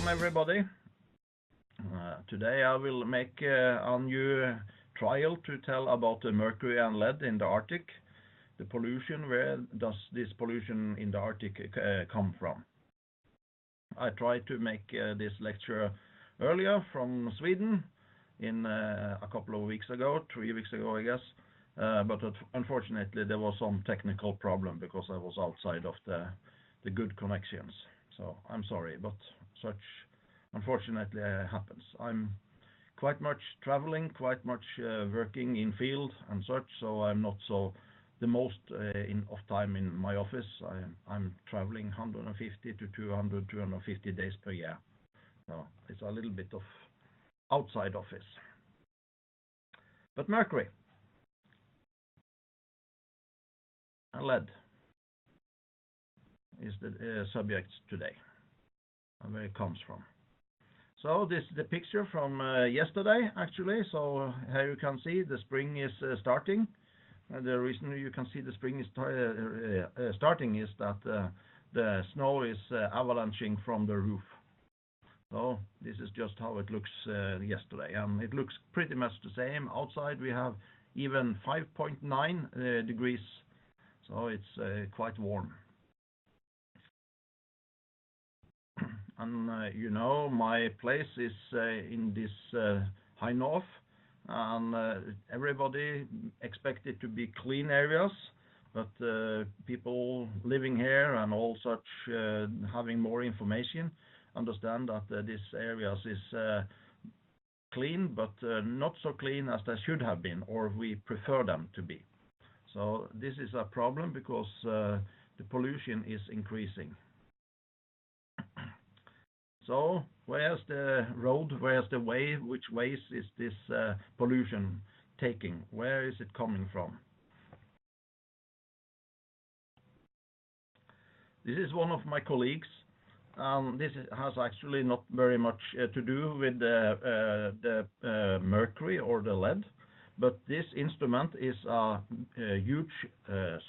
Welcome everybody. Today I will make a new trial to tell about the mercury and lead in the Arctic. The pollution, where does this pollution in the Arctic come from? I tried to make this lecture earlier from Sweden in a couple of weeks ago, 3 weeks ago I guess, but unfortunately there was some technical problem because I was outside of the good connections. So I'm sorry, but such unfortunately happens. I'm quite much traveling, quite much working in field and such, so I'm not so the most of time in my office. I'm traveling 150 to 200, 250 days per year. So it's a little bit of outside office. But mercury and lead is the subject today, and where it comes from. So this is the picture from yesterday, actually. So here you can see the spring is starting. The reason you can see the spring is starting is that the snow is avalanching from the roof. So this is just how it looks yesterday, and it looks pretty much the same. Outside we have even 5.9 degrees, so it's quite warm. And you know, my place is in this high north, and everybody expect it to be clean areas, but people living here and all such having more information understand that these areas is clean, but not so clean as they should have been, or we prefer them to be. So this is a problem because the pollution is increasing. So where's the road, where's the way, which ways is this pollution taking? Where is it coming from? This is one of my colleagues. This has actually not very much to do with the mercury or the lead, but this instrument is a huge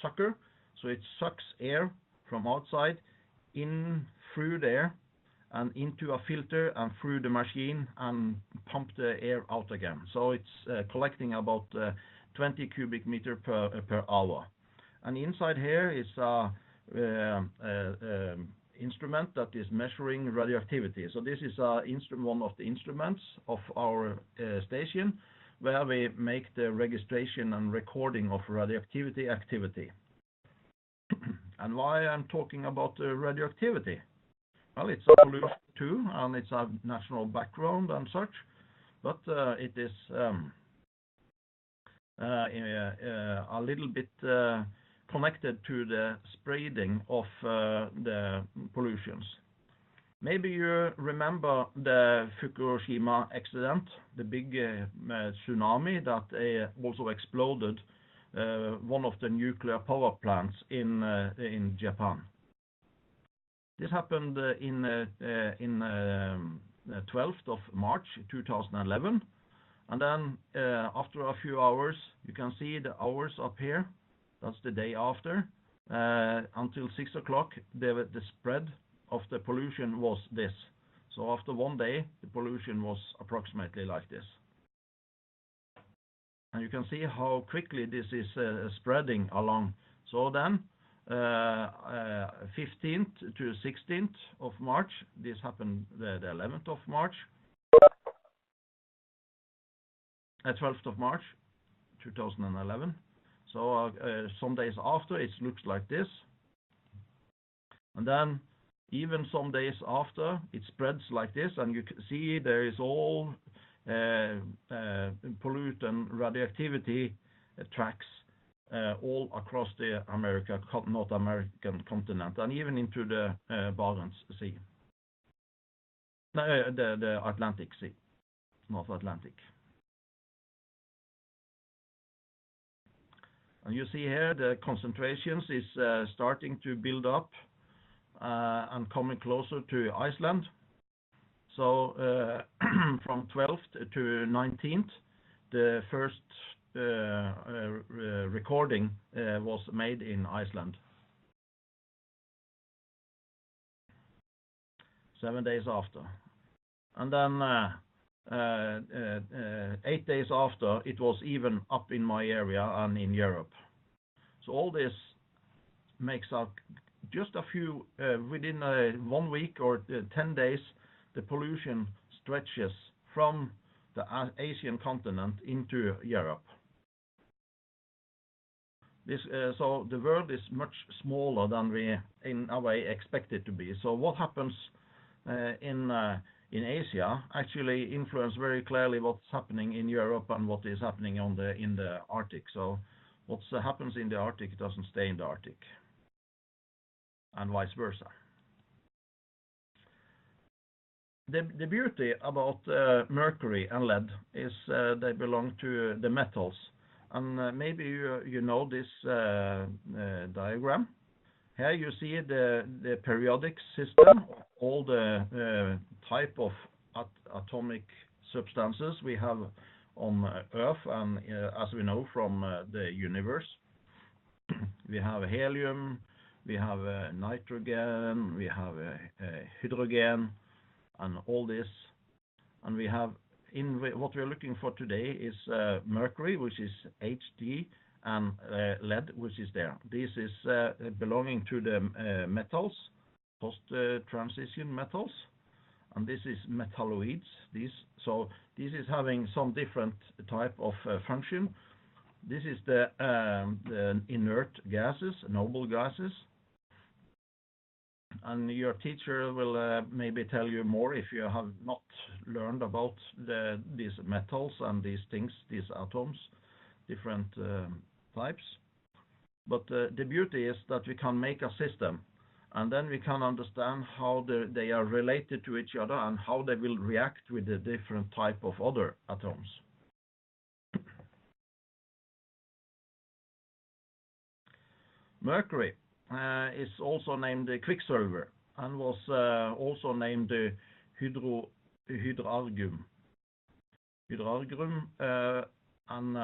sucker, so it sucks air from outside in through there and into a filter and through the machine and pump the air out again. So it's collecting about 20 cubic meter per hour. And inside here is a instrument that is measuring radioactivity. So this is one of the instruments of our station, where we make the registration and recording of radioactivity activity. And why I'm talking about radioactivity? Well, it's a pollution too, and it's a natural background and such, but it is a little bit connected to the spreading of the pollutions. Maybe you remember the Fukushima accident, the big tsunami that also exploded one of the nuclear power plants in Japan. This happened in 12th of March 2011, and then after a few hours, you can see the hours up here. That's the day after. Until 6 o'clock, the spread of the pollution was this. So after one day, the pollution was approximately like this. And you can see how quickly this is spreading along. So then, 15th to 16th of March, this happened the 11th of March, 12th of March 2011. So some days after, it looks like this. And then even some days after, it spreads like this, and you can see there is all pollutant radioactivity tracks all across the North American continent, and even into the Barents Sea, the Atlantic Sea, North Atlantic. And you see here the concentrations is starting to build up and coming closer to Iceland. So from 12th to 19th, the first recording was made in Iceland. 7 days after. And then 8 days after, it was even up in my area and in Europe. So all this makes up just a few, within 1 week or 10 days, the pollution stretches from the Asian continent into Europe. So the world is much smaller than we, in a way, expect it to be. So what happens in Asia actually influence very clearly what's happening in Europe and what is happening in the Arctic. So what happens in the Arctic doesn't stay in the Arctic, and vice versa. The beauty about mercury and lead is they belong to the metals. And maybe you know this diagram. Here you see the periodic system, all the type of atomic substances we have on Earth, and as we know from the universe. We have helium, we have nitrogen, we have hydrogen, and all this. And we have, what we're looking for today is mercury, which is Hd, and lead, which is there. This is belonging to the metals, post-transition metals, and this is metalloids. So this is having some different type of function. This is the inert gases, noble gases. And your teacher will maybe tell you more if you have not learned about these metals and these things, these atoms, different types. But the beauty is that we can make a system, and then we can understand how they are related to each other and how they will react with the different type of other atoms. Mercury is also named quicksilver and was also named hydrargum. And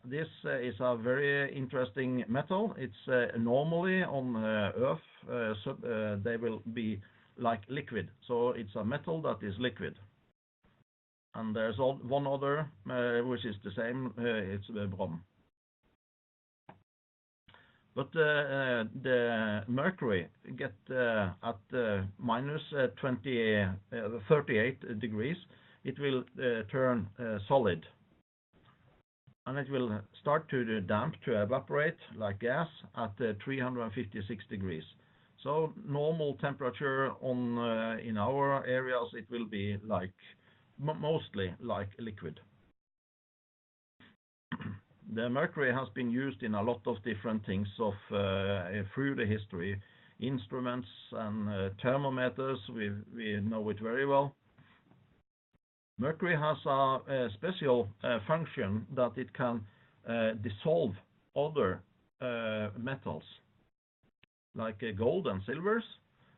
this is a very interesting metal. It's normally on Earth, they will be like liquid. So it's a metal that is liquid. And there's one other which is the same, it's brom. But the mercury get at minus 38 degrees, it will turn solid. And it will start to damp, to evaporate like gas at 356 degrees. So normal temperature in our areas, it will be like mostly like liquid. The mercury has been used in a lot of different things through the history. Instruments and thermometers, we know it very well. Mercury has a special function that it can dissolve other metals, like gold and silvers,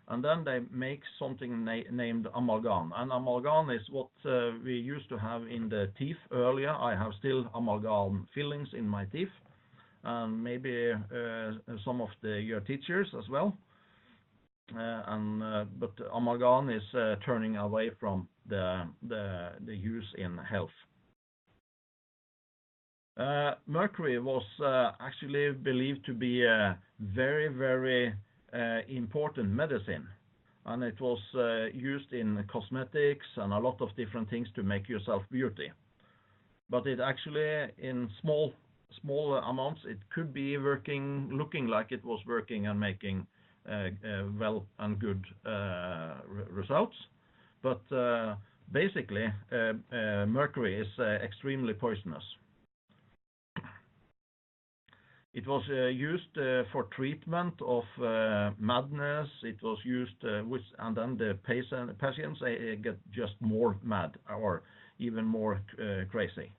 and then they make something named amalgam. And amalgam is what we used to have in the teeth earlier. I have still amalgam fillings in my teeth, and maybe some of your teachers as well. But amalgam is turning away from the use in health. Mercury was actually believed to be a very, very important medicine, and it was used in cosmetics and a lot of different things to make yourself beauty. But it actually, in small amounts, it could be looking like it was working and making well and good results. But basically, mercury is extremely poisonous. It was used for treatment of madness. It was used, and then the patients get just more mad or even more crazy.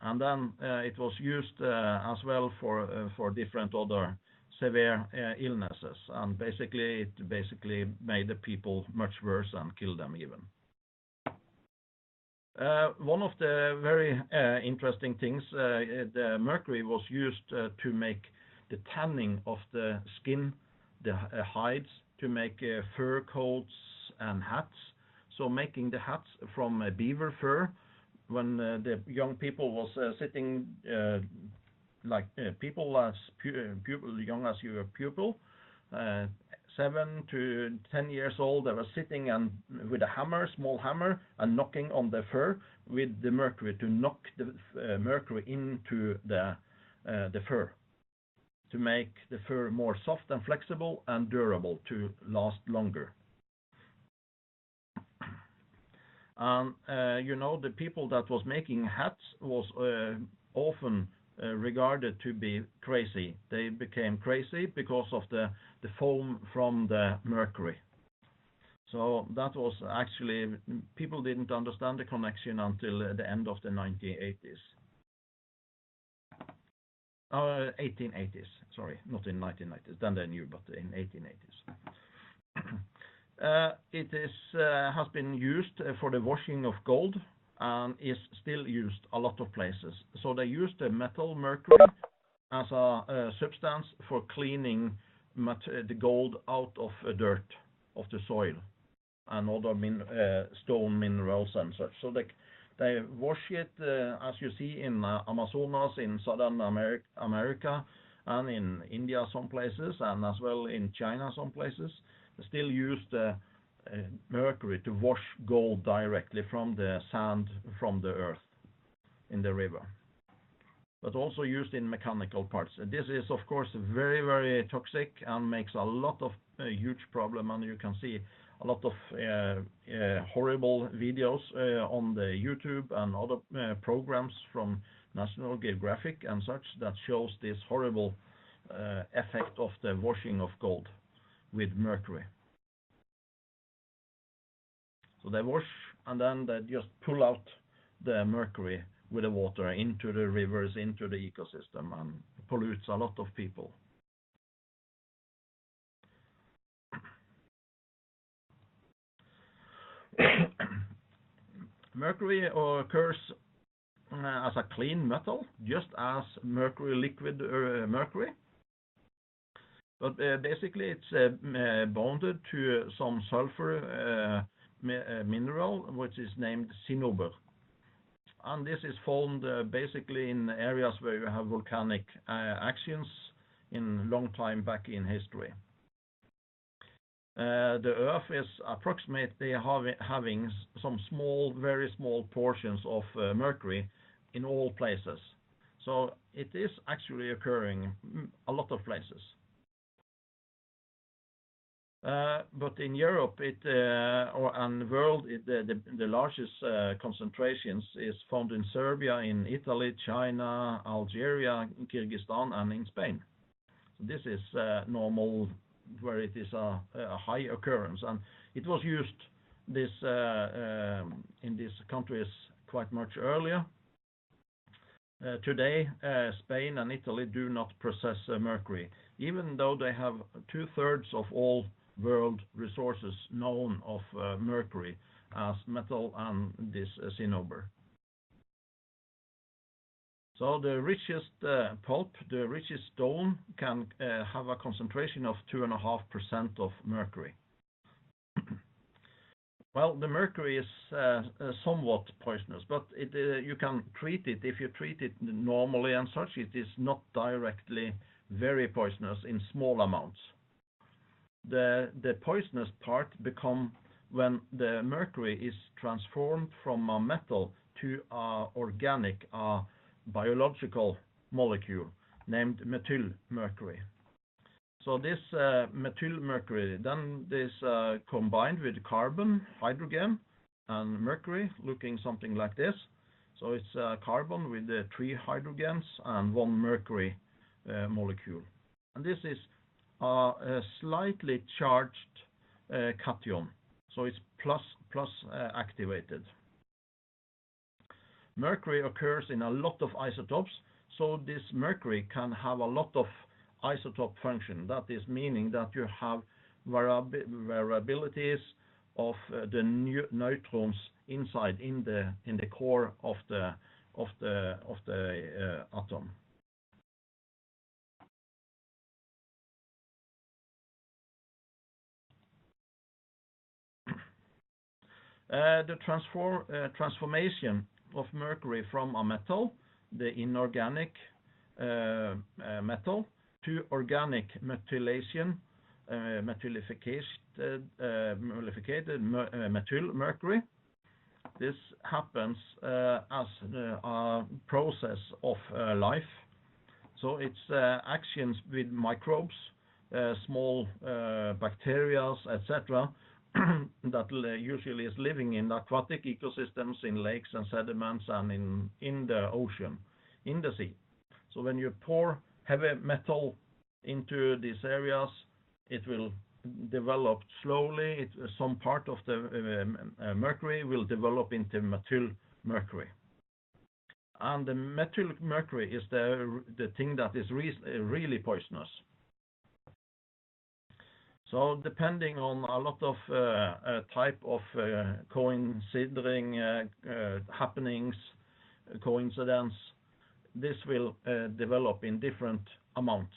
And then it was used as well for different other severe illnesses, and it made the people much worse and killed them even. One of the very interesting things, the mercury was used to make the tanning of the skin, the hides, to make fur coats and hats. So making the hats from beaver fur, when the young people was sitting like people as pupil, young as your pupil, 7 to 10 years old, they were sitting and with a hammer, small hammer, and knocking on the fur with the mercury to knock the mercury into the fur, to make the fur more soft and flexible and durable to last longer. And the people that was making hats was often regarded to be crazy. They became crazy because of the foam from the mercury. So that was actually, people didn't understand the connection until the end of the 1980s. 1880s, sorry, not in 1990s, then they knew, but in 1880s. It has been used for the washing of gold and is still used a lot of places. So they use the metal mercury as a substance for cleaning the gold out of dirt, of the soil, and other stone minerals and such. So they wash it, as you see in Amazonas, in Southern America, and in India some places, and as well in China some places. They still use the mercury to wash gold directly from the sand from the earth in the river, but also used in mechanical parts. This is of course very, very toxic and makes a lot of huge problem, and you can see a lot of horrible videos on the YouTube and other programs from National Geographic and such that shows this horrible effect of the washing of gold with mercury. So they wash and then they just pull out the mercury with the water into the rivers, into the ecosystem, and pollutes a lot of people. Mercury occurs as a clean metal, just as mercury liquid mercury. But basically it's bonded to some sulfur mineral, which is named cinnabar. And this is found basically in areas where you have volcanic actions in long time back in history. The Earth is approximately having some small, very small portions of mercury in all places. So it is actually occurring a lot of places. But in Europe, and the world, the largest concentrations is found in Serbia, in Italy, China, Algeria, Kyrgyzstan, and in Spain. So this is normal, where it is a high occurrence, and it was used in these countries quite much earlier. Today, Spain and Italy do not process mercury, even though they have 2/3 of all world resources known of mercury as metal and this cinnabar. So the richest pulp, the richest stone, can have a concentration of 2.5% of mercury. Well, the mercury is somewhat poisonous, but you can treat it. If you treat it normally and such, it is not directly very poisonous in small amounts. The poisonous part become when the mercury is transformed from a metal to a organic, biological molecule named methyl mercury. So this methyl mercury then is combined with carbon, hydrogen, and mercury, looking something like this. So it's carbon with 3 hydrogens and 1 mercury molecule. And this is a slightly charged cation, so it's plus activated. Mercury occurs in a lot of isotopes, so this mercury can have a lot of isotope function. That is meaning that you have variabilities of the neutrons inside in the core of the atom. The transformation of mercury from a metal, the inorganic metal, to organic methylificated methyl mercury. This happens as a process of life. So it's actions with microbes, small bacteria, etc., that usually is living in aquatic ecosystems, in lakes and sediments, and in the ocean, in the sea. So when you pour heavy metal into these areas, it will develop slowly. Some part of the mercury will develop into methyl mercury. And the methyl mercury is the thing that is really poisonous. So depending on a lot of type of coinciding happenings, coincidence, this will develop in different amounts.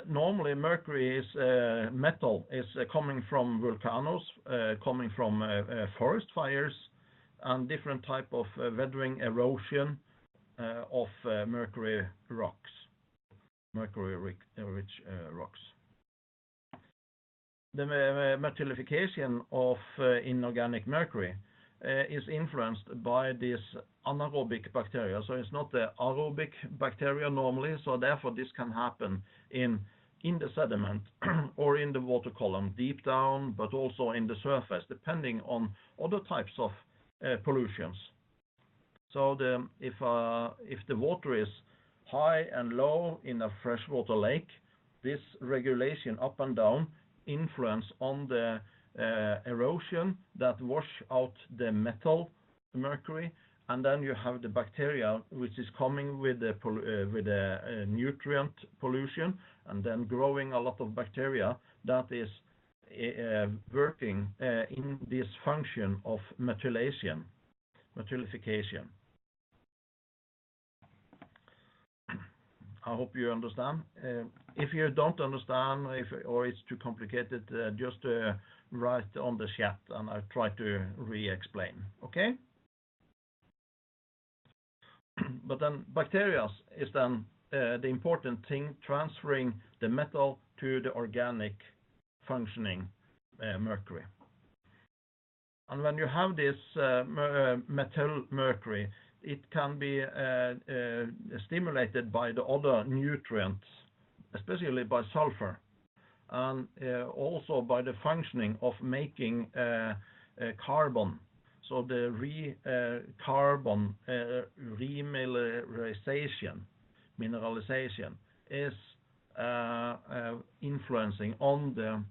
Normally mercury is metal is coming from volcanoes, coming from forest fires, and different type of weathering erosion of mercury rocks. Mercury-rich rocks. The methylification of inorganic mercury is influenced by this anaerobic bacteria. So it's not the aerobic bacteria normally, so therefore this can happen in the sediment or in the water column deep down, but also in the surface, depending on other types of pollutions. So if the water is high and low in a freshwater lake, this regulation up and down influence on the erosion that wash out the metal mercury, and then you have the bacteria which is coming with the nutrient pollution, and then growing a lot of bacteria that is working in this function of methylification. I hope you understand. If you don't understand, or it's too complicated, just write on the chat and I'll try to re-explain. Okay? But then bacteria is then the important thing, transferring the metal to the organic functioning mercury. And when you have this methyl mercury, it can be stimulated by the other nutrients, especially by sulfur, and also by the functioning of making carbon. So the carbon mineralization is influencing on the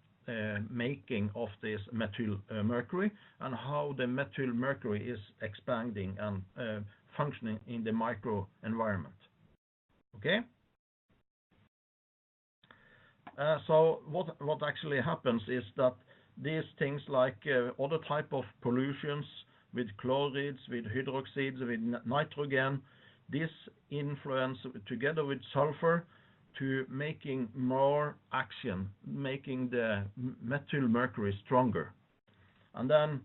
making of this methyl mercury, and how the methyl mercury is expanding and functioning in the micro environment. Okay? So what actually happens is that these things, like other type of pollutions with chlorides, with hydroxides, with nitrogen, this influence together with sulfur to making more action, making the methyl mercury stronger. And then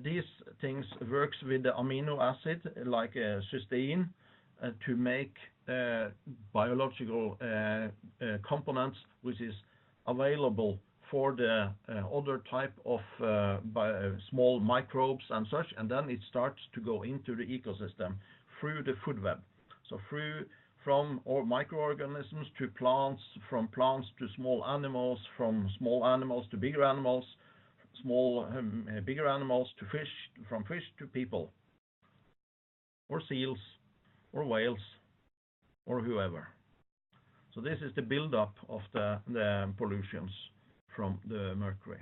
these things works with the amino acid like cysteine to make biological components which is available for the other type of small microbes and such, and then it starts to go into the ecosystem through the food web. So from microorganisms to plants, from plants to small animals, from small animals to bigger animals, bigger animals to fish, from fish to people, or seals, or whales, or whoever. So this is the buildup of the pollutions from the mercury.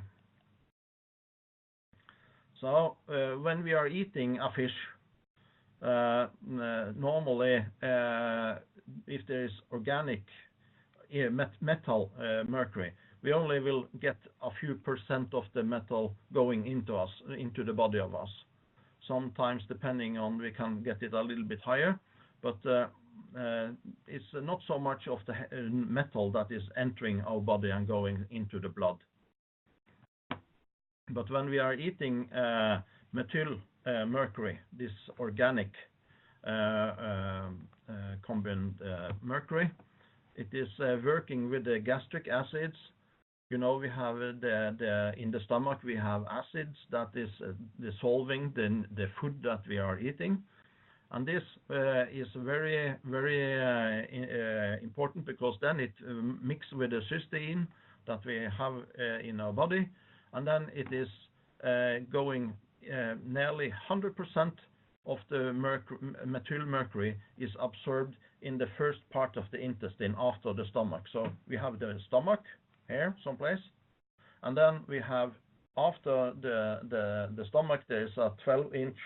So when we are eating a fish, normally if there is organic metal mercury, we only will get a few % of the metal going into the body of us. Sometimes, depending on, we can get it a little bit higher, but it's not so much of the metal that is entering our body and going into the blood. But when we are eating methyl mercury, this organic compound mercury, it is working with the gastric acids. You know, we have in the stomach we have acids that is dissolving the food that we are eating, and this is very important, because then it mixes with the cysteine that we have in our body, and then it is going nearly 100% of the methyl mercury is absorbed in the first part of the intestine after the stomach. So we have the stomach here someplace, and then we have after the stomach there is a 12-inch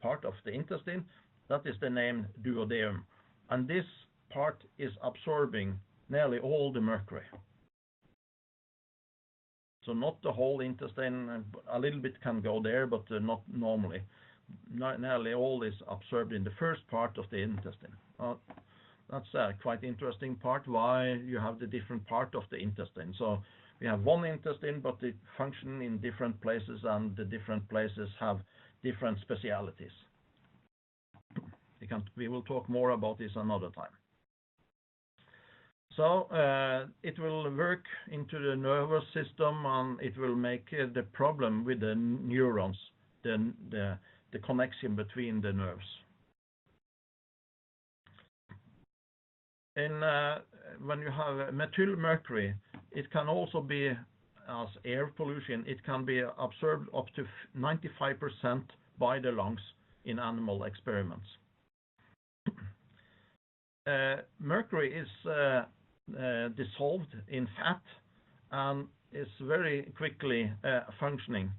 part of the intestine that is the name duodenum, and this part is absorbing nearly all the mercury. So not the whole intestine, a little bit can go there, but not normally. Nearly all is absorbed in the first part of the intestine. That's a quite interesting part, why you have the different part of the intestine. So we have one intestine, but it functions in different places, and the different places have different specialities. We will talk more about this another time. So it will work into the nervous system, and it will make the problem with the neurons, the connection between the nerves. When you have methyl mercury, it can also be as air pollution. It can be absorbed up to 95% by the lungs in animal experiments. Mercury is dissolved in fat and is very quickly functioning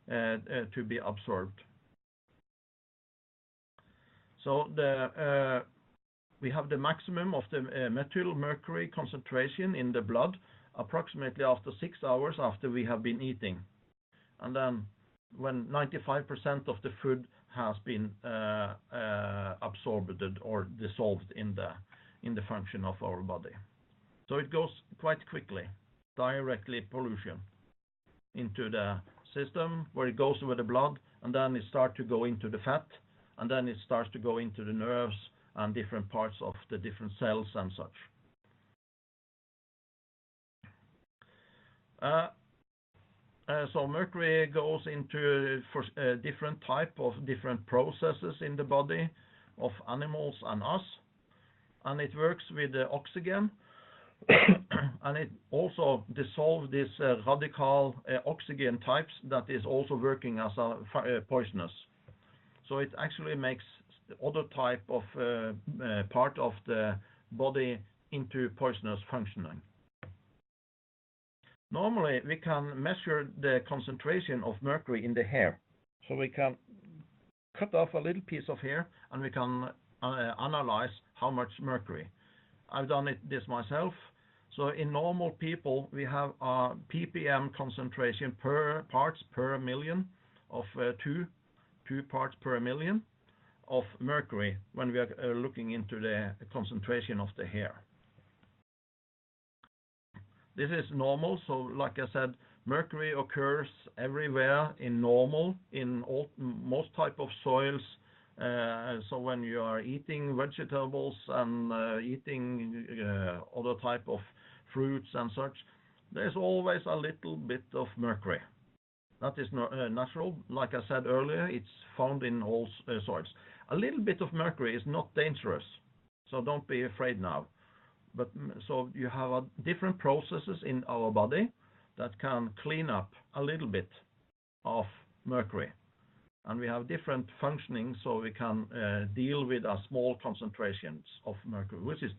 to be absorbed. So we have the maximum of the methyl mercury concentration in the blood approximately after 6 hours after we have been eating, and then when 95% of the food has been absorbed or dissolved in the function of our body. So it goes quite quickly, directly pollution into the system, where it goes with the blood, and then it starts to go into the fat, and then it starts to go into the nerves and different parts of the different cells and such. So mercury goes into different type of different processes in the body of animals and us, and it works with the oxygen, and it also dissolves this radical oxygen types that is also working as a poisonous. So it actually makes other type of part of the body into poisonous functioning. Normally we can measure the concentration of mercury in the hair, so we can cut off a little piece of hair and we can analyze how much mercury. I've done this myself. So in normal people we have a ppm concentration per parts per million of 2 parts per million of mercury when we are looking into the concentration of the hair. This is normal, so like I said, mercury occurs everywhere in normal, in most type of soils. So when you are eating vegetables and eating other type of fruits and such, there's always a little bit of mercury. That is natural. Like I said earlier, it's found in all soils. A little bit of mercury is not dangerous, so don't be afraid now. But so you have different processes in our body that can clean up a little bit of mercury, and we have different functioning, so we can deal with a small concentrations of mercury, which is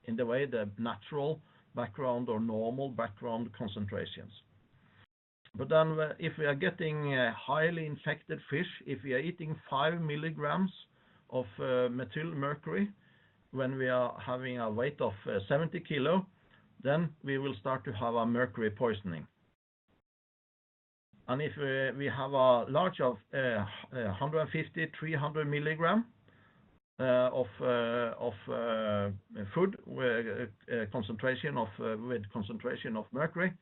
in the way the natural background or normal background concentrations. But then if we are getting highly infected fish, if we are eating 5 milligrams of methyl mercury, when we are having a weight of 70 kilo, then we will start to have a mercury poisoning. And if we have a large of 150-300 milligram of food with concentration of mercury,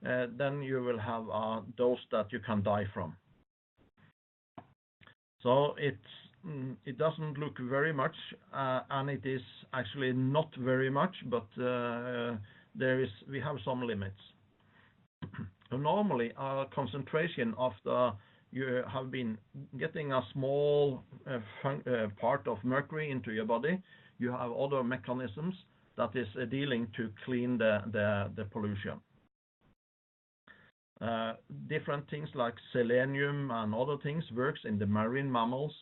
then you will have a dose that you can die from. So it doesn't look very much, and it is actually not very much, but we have some limits. Normally, a concentration after you have been getting a small part of mercury into your body, you have other mechanisms that is dealing to clean the pollution. Different things like selenium and other things works in the marine mammals,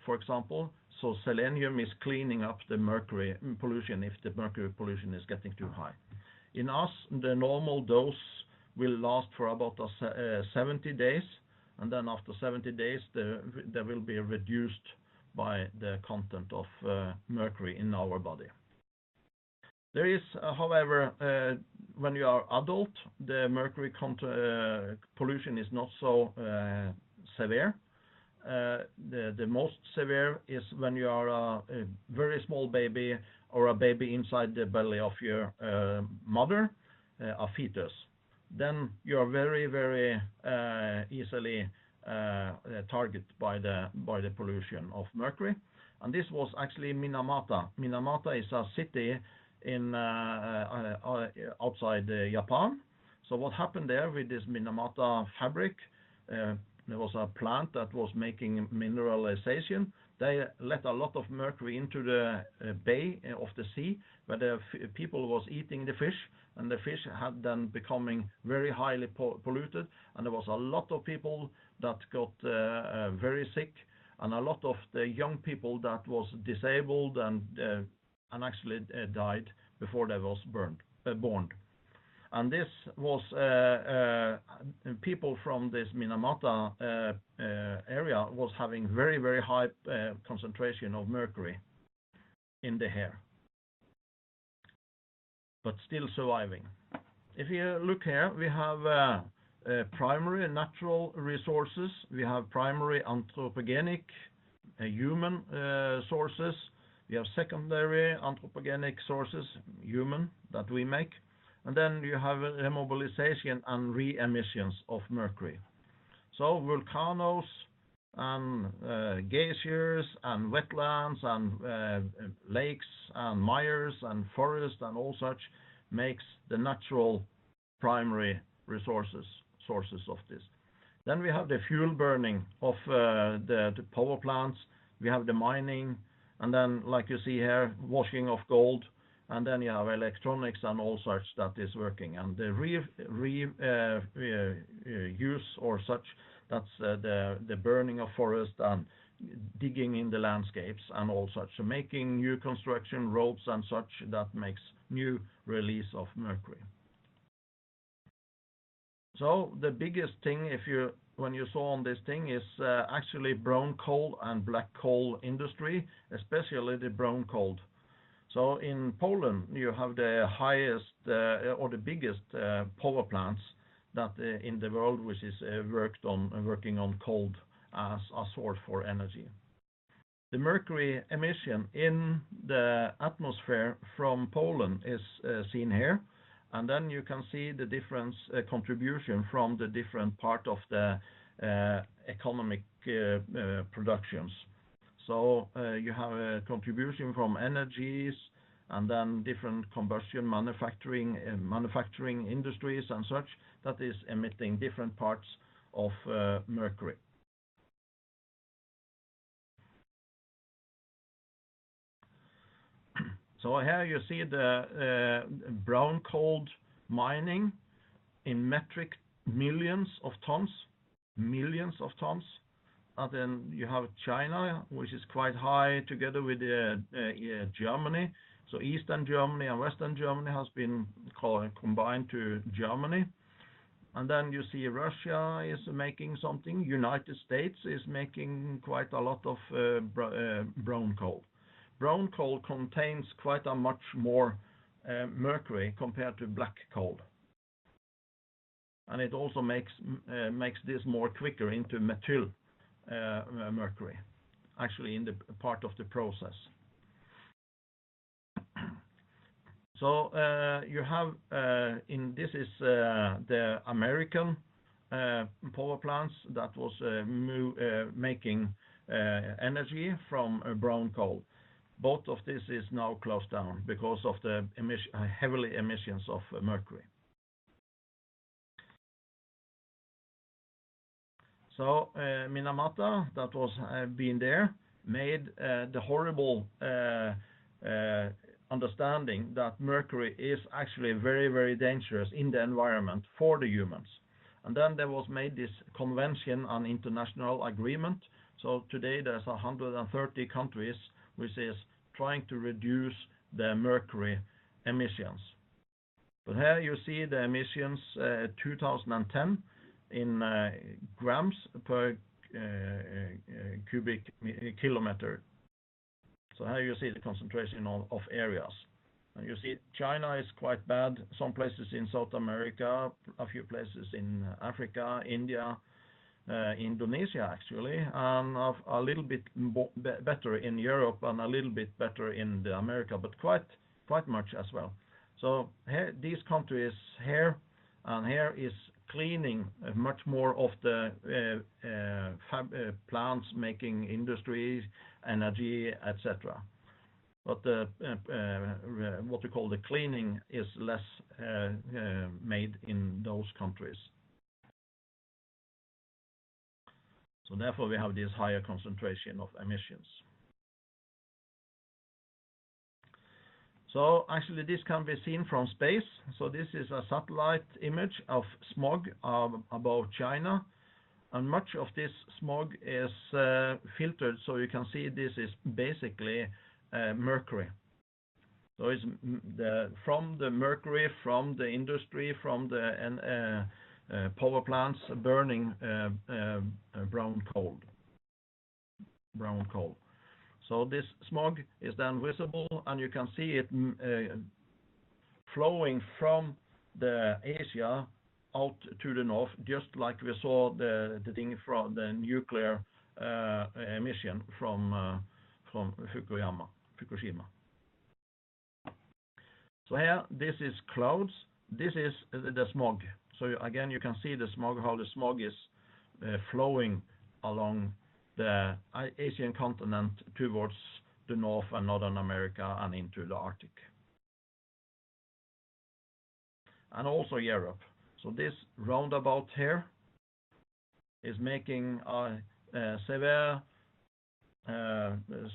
for example. So selenium is cleaning up the mercury pollution if the mercury pollution is getting too high. In us, the normal dose will last for about 70 days, and then after 70 days, there will be reduced by the content of mercury in our body. There is, however, when you are adult, the mercury pollution is not so severe. The most severe is when you are a very small baby or a baby inside the belly of your mother, a fetus. Then you are very, very easily targeted by the pollution of mercury. And this was actually Minamata. Minamata is a city in outside Japan. So what happened there with this Minamata fabric? There was a plant that was making mineralization. They let a lot of mercury into the bay of the sea, where the people was eating the fish, and the fish had then becoming very highly polluted, and there was a lot of people that got very sick, and a lot of the young people that was disabled and actually died before they was born. And this was people from this Minamata area was having very, very high concentration of mercury in the hair, but still surviving. If you look here, we have primary natural resources, we have primary anthropogenic human sources, we have secondary anthropogenic sources, human, that we make. And then you have remobilization and re-emissions of mercury. So volcanoes and geysers and wetlands and lakes and mires and forests and all such makes the natural primary sources of this. Then we have the fuel burning of the power plants. We have the mining, and then, like you see here, washing of gold. And then you have electronics and all such that is working. And the use or such, that's the burning of forest and digging in the landscapes and all such. So making new construction, roads and such, that makes new release of mercury. So the biggest thing, when you saw on this thing, is actually brown coal and black coal industry, especially the brown coal. So in Poland, you have the highest or the biggest power plants that in the world, which is working on coal as a source for energy. The mercury emission in the atmosphere from Poland is seen here, and then you can see the different contribution from the different part of the economic productions. So you have a contribution from energies, and then different combustion manufacturing industries and such that is emitting different parts of mercury. So here you see the brown coal mining in metric millions of tons. And then you have China, which is quite high, together with Germany. So Eastern Germany and Western Germany has been combined to Germany. And then you see Russia is making something. United States is making quite a lot of brown coal. Brown coal contains quite a much more mercury compared to black coal. And it also makes this more quicker into methyl mercury, actually in the part of the process. So you have this is the American power plants that was making energy from brown coal. Both of this is now closed down because of the heavily emissions of mercury. So Minamata, that was being there, made the horrible understanding that mercury is actually very, very dangerous in the environment for the humans. And then there was made this convention on international agreement. So today there's 130 countries which is trying to reduce the mercury emissions. But here you see the emissions 2010 in grams per cubic kilometer. So here you see the concentration of areas. And you see China is quite bad, some places in South America, a few places in Africa, India, Indonesia actually, and a little bit better in Europe and a little bit better in the America, but quite much as well. So here, these countries here and here is cleaning much more of the plants making industries, energy, etc. But what we call the cleaning is less made in those countries. So therefore we have this higher concentration of emissions. So actually this can be seen from space. So this is a satellite image of smog above China. And much of this smog is filtered, so you can see this is basically mercury. So it's from the mercury, from the industry, from the power plants burning brown coal. So this smog is then visible, and you can see it flowing from the Asia out to the north, just like we saw the thing from the nuclear emission from Fukushima. So here, this is clouds. This is the smog. So again, you can see the smog, how the smog is flowing along the Asian continent towards the North and Northern America and into the Arctic. And also Europe. So this roundabout here is making a severe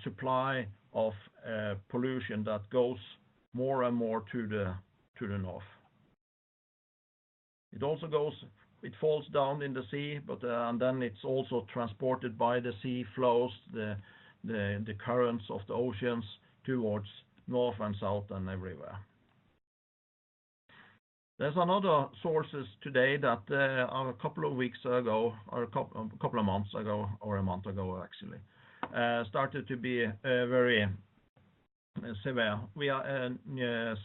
supply of pollution that goes more and more to the north. It also it falls down in the sea, but and then it's also transported by the sea flows, the currents of the oceans towards north and south and everywhere. There's another sources today that a couple of weeks ago, or a couple of months ago, or a month ago actually, started to be very severe. We are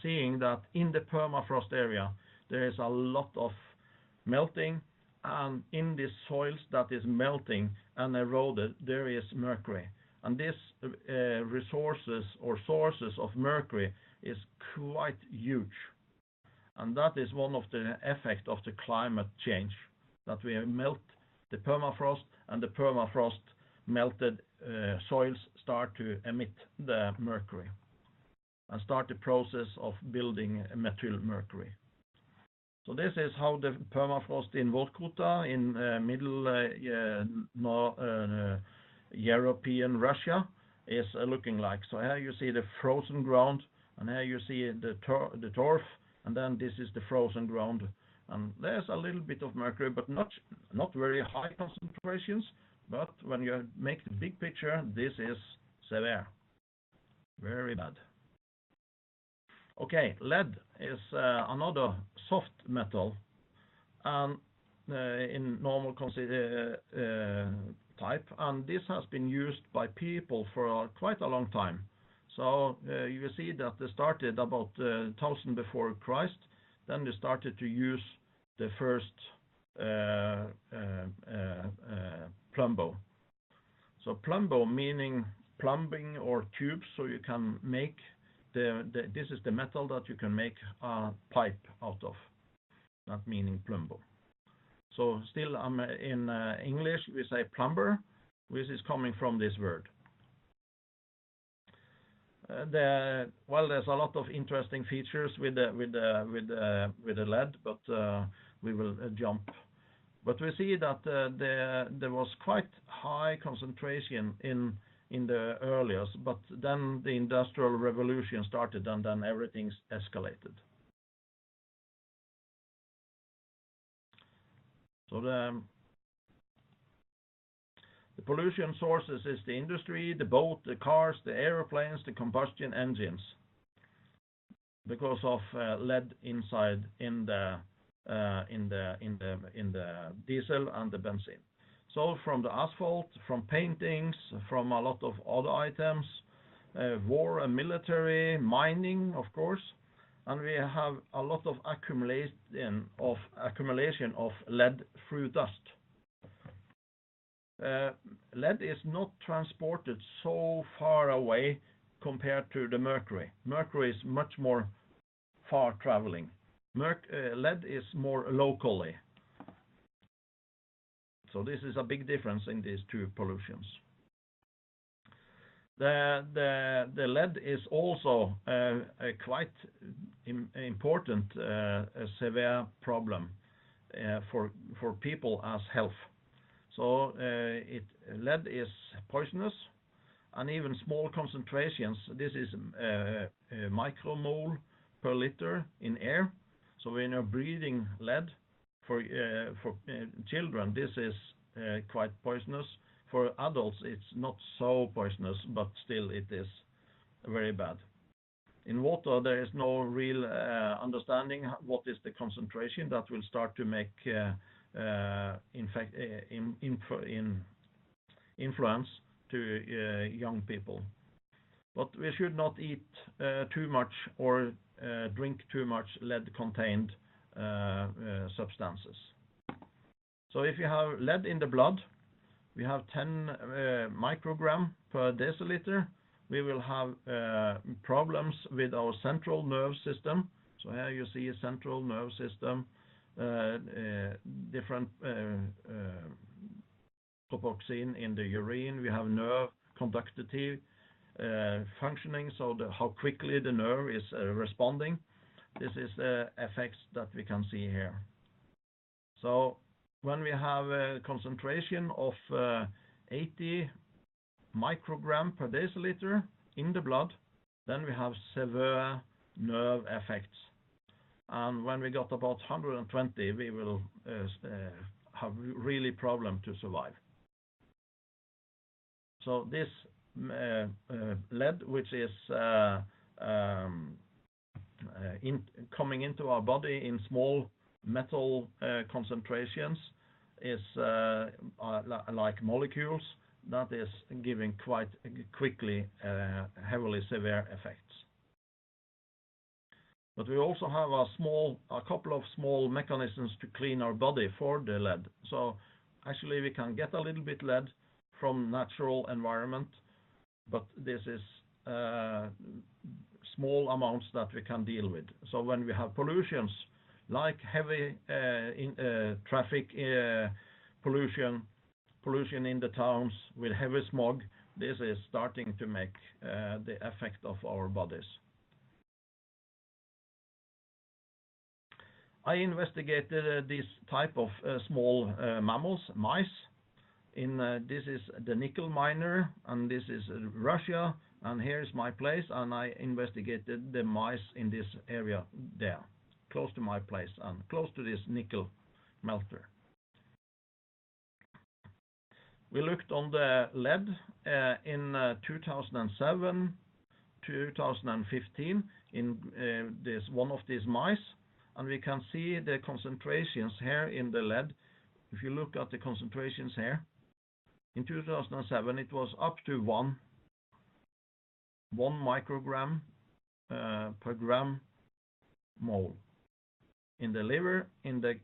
seeing that in the permafrost area there is a lot of melting, and in these soils that is melting and eroded there is mercury, and this resources or sources of mercury is quite huge. And that is one of the effects of the climate change, that we melt the permafrost, and the permafrost melted soils start to emit the mercury and start the process of building methyl mercury. So this is how the permafrost in Vorkuta in middle European Russia is looking like. So here you see the frozen ground, and here you see the turf, and then this is the frozen ground, and there's a little bit of mercury, but not very high concentrations. But when you make the big picture, this is severe, very bad. Okay, lead is another soft metal, and in normal type, and this has been used by people for quite a long time. So you see that they started about 1000 before Christ. Then they started to use the first plumbo. So plumbo meaning plumbing or tubes, so you can make this is the metal that you can make a pipe out of, not meaning plumber. So still in English we say plumber, which is coming from this word. There's a lot of interesting features with the lead, but we will jump. But we see that there was quite high concentration in the earliest, but then the Industrial Revolution started, and then everything's escalated. So the pollution sources is the industry, the boat, the cars, the airplanes, the combustion engines, because of lead inside in the diesel and the benzene. So from the asphalt, from paintings, from a lot of other items, war and military, mining, of course, and we have a lot of accumulation of lead through dust. Lead is not transported so far away compared to the mercury. Mercury is much more far traveling. Lead is more locally. So this is a big difference in these two pollutions. The lead is also a quite important severe problem for people as health. So lead is poisonous, and even small concentrations. This is micromole per liter in air. So when you're breathing lead for children, this is quite poisonous. For adults, it's not so poisonous, but still it is very bad. In water, there is no real understanding what is the concentration that will start to make influence to young people. But we should not eat too much or drink too much lead-contained substances. So if you have lead in the blood, we have 10 microgram per deciliter. We will have problems with our central nerve system. So here you see a central nerve system, different propoxine in the urine. We have nerve conductivity functioning, so how quickly the nerve is responding. This is the effects that we can see here. So when we have a concentration of 80 microgram per deciliter in the blood, then we have severe nerve effects. And when we got about 120, we will have really problem to survive. So this lead, which is coming into our body in small metal concentrations, is like molecules that is giving quite quickly heavily severe effects. But we also have a couple of small mechanisms to clean our body for the lead. So actually we can get a little bit lead from natural environment, but this is small amounts that we can deal with. So when we have pollutions like heavy traffic pollution in the towns with heavy smog, this is starting to make the effect of our bodies. I investigated this type of small mammals, mice. This is the nickel miner, and this is Russia, and here is my place, and I investigated the mice in this area there, close to my place and close to this nickel melter. We looked on the lead in 2007, 2015 in one of these mice, and we can see the concentrations here in the lead. If you look at the concentrations here, in 2007 it was up to 1 microgram per gram mole in the liver, in the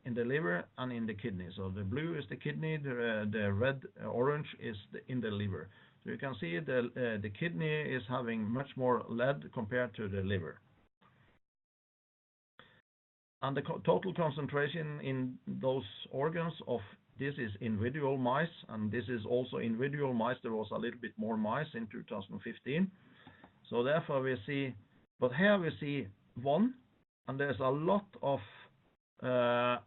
liver and in the kidney. So the blue is the kidney, the red orange is in the liver. So you can see the kidney is having much more lead compared to the liver. And the total concentration in those organs of this is individual mice, and this is also individual mice. There was a little bit more mice in 2015. So therefore we see, but here we see one, and there's a lot of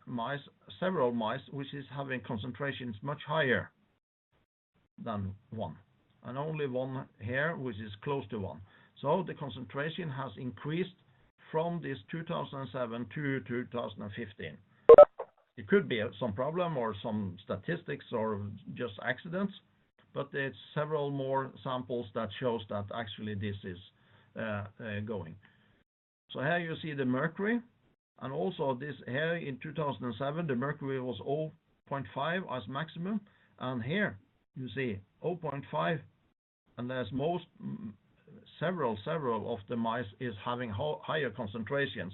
mice, several mice, which is having concentrations much higher than one, and only one here, which is close to one. So the concentration has increased from this 2007 to 2015. It could be some problem or some statistics or just accidents, but it's several more samples that shows that actually this is going. So here you see the mercury, and also this here in 2007 the mercury was 0.5 as maximum, and here you see 0.5, and there's several of the mice is having higher concentrations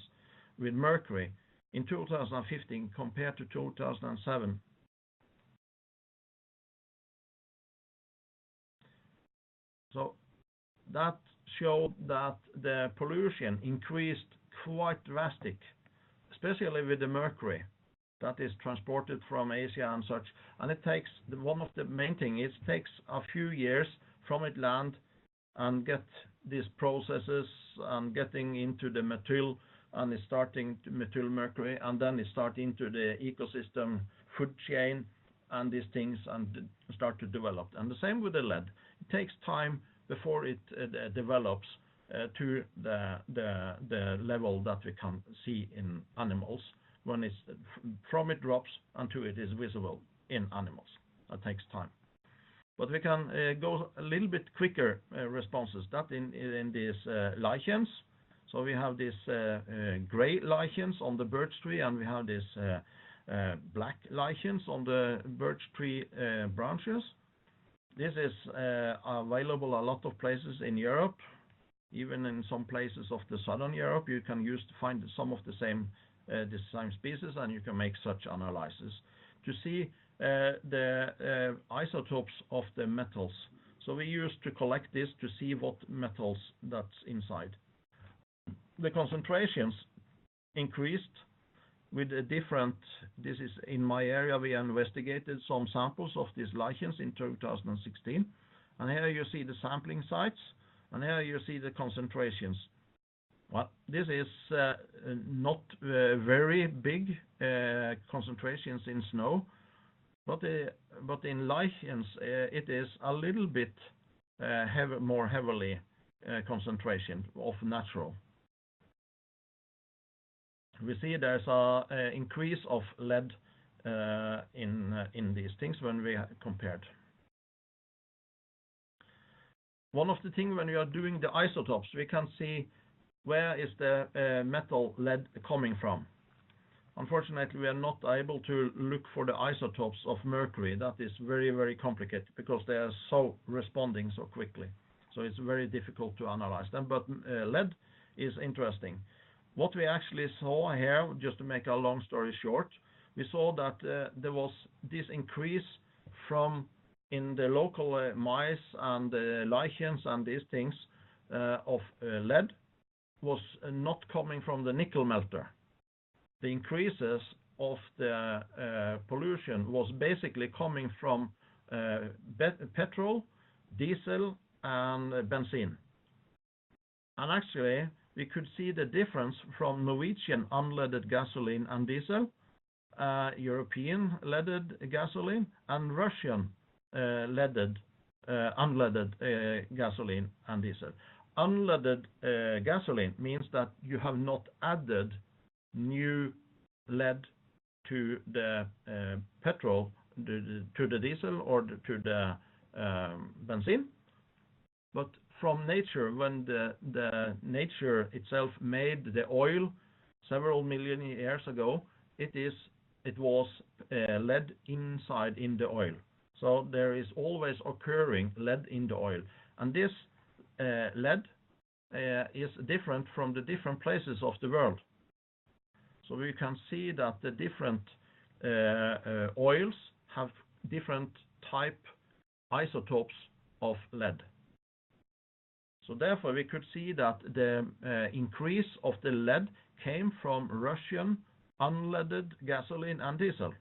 with mercury in 2015 compared to 2007. So that showed that the pollution increased quite drastic, especially with the mercury that is transported from Asia and such. And it takes, one of the main things, it takes a few years from it land and get these processes and getting into the methyl, and it's starting to methyl mercury, and then it starts into the ecosystem food chain and these things and start to develop. And the same with the lead. It takes time before it develops to the level that we can see in animals, when it's from it drops until it is visible in animals. That takes time. But we can go a little bit quicker responses. That in these lichens. So we have these gray lichens on the birch tree, and we have these black lichens on the birch tree branches. This is available a lot of places in Europe, even in some places of the southern Europe. You can find some of the same species, and you can make such analysis to see the isotopes of the metals. So we used to collect this to see what metals that's inside. The concentrations increased with a different, this is in my area, we investigated some samples of these lichens in 2016. And here you see the sampling sites, and here you see the concentrations. Well, this is not very big concentrations in snow, but in lichens it is a little bit more heavily concentration of natural. We see there's a increase of lead in these things when we compared. One of the things when we are doing the isotopes, we can see where is the metal lead coming from. Unfortunately, we are not able to look for the isotopes of mercury. That is very, very complicated because they are so responding so quickly. So it's very difficult to analyze them, but lead is interesting. What we actually saw here, just to make a long story short, we saw that there was this increase from in the local mice and lichens and these things of lead was not coming from the nickel melter. The increases of the pollution was basically coming from petrol, diesel, and benzene. And actually, we could see the difference from Norwegian unleaded gasoline and diesel, European leaded gasoline, and Russian unleaded gasoline and diesel. Unleaded gasoline means that you have not added new lead to the petrol, to the diesel, or to the benzene, but from nature, when the nature itself made the oil several million years ago, it was lead inside in the oil. So there is always occurring lead in the oil, and this lead is different from the different places of the world. So we can see that the different oils have different type isotopes of lead. So therefore, we could see that the increase of the lead came from Russian unleaded gasoline and diesel.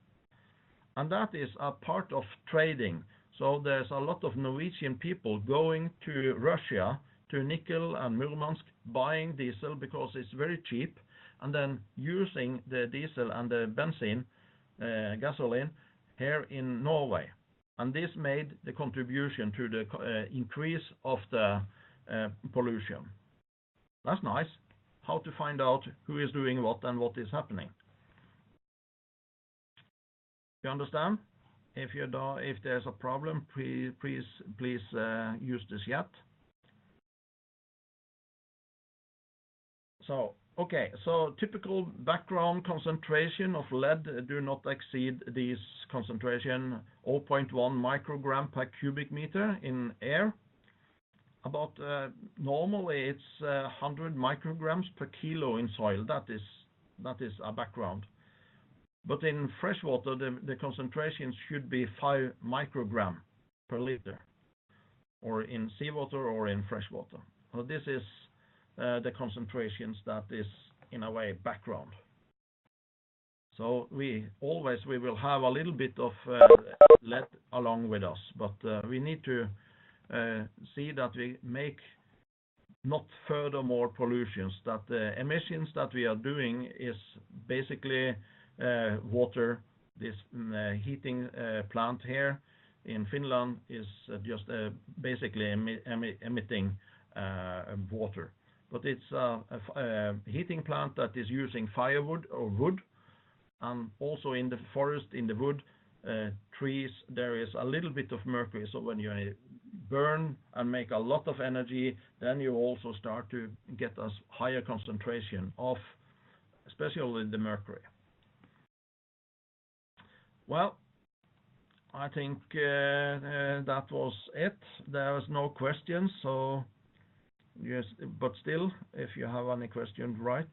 And that is a part of trading. So there's a lot of Norwegian people going to Russia, to Nickel and Murmansk, buying diesel because it's very cheap, and then using the diesel and the benzene, gasoline, here in Norway. And this made the contribution to the increase of the pollution. That's nice. How to find out who is doing what and what is happening. You understand? If there's a problem, please use the chat. So, okay, so typical background concentration of lead do not exceed this concentration 0.1 microgram per cubic meter in air. About normally it's 100 micrograms per kilo in soil. That is a background. But in freshwater, the concentration should be 5 microgram per liter, or in seawater or in freshwater. So this is the concentrations that is, in a way, background. So we will have a little bit of lead along with us, but we need to see that we make not furthermore pollutions, that the emissions that we are doing is basically water. This heating plant here in Finland is just basically emitting water. But it's a heating plant that is using firewood or wood, and also in the forest, in the wood, trees, there is a little bit of mercury. So when you burn and make a lot of energy, then you also start to get a higher concentration of especially the mercury. Well, I think that was it. There was no questions, so yes, but still, if you have any questions, write.